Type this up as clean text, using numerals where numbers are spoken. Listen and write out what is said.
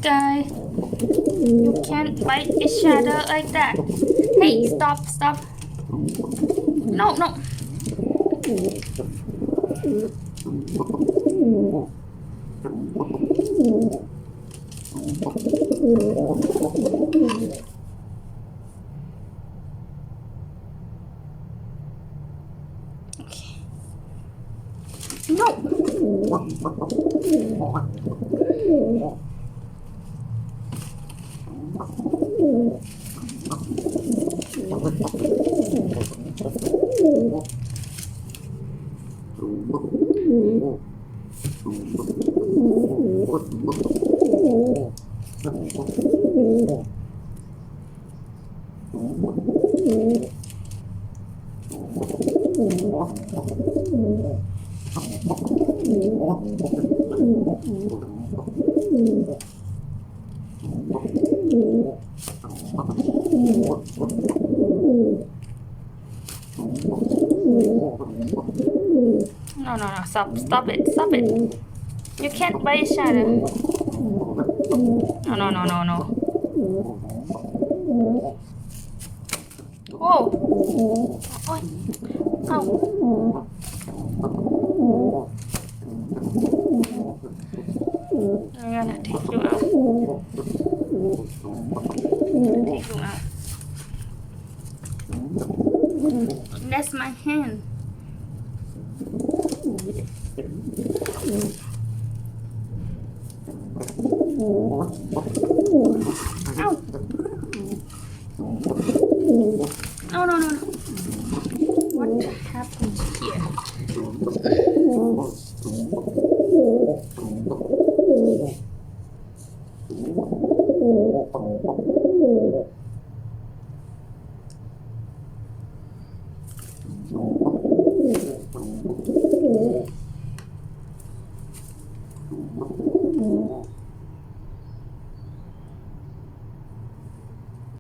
Guy, you can't bite each other like that. Hey, stop, stop. No, no. Okay. No. No, no, no, stop it, stop it. You can't bite each other. No, no, no, no, no. Whoa. Ôi. Oh. I'm gonna take you out. Take you out. That's my hand. Ow. No, no, no, no. What happened here?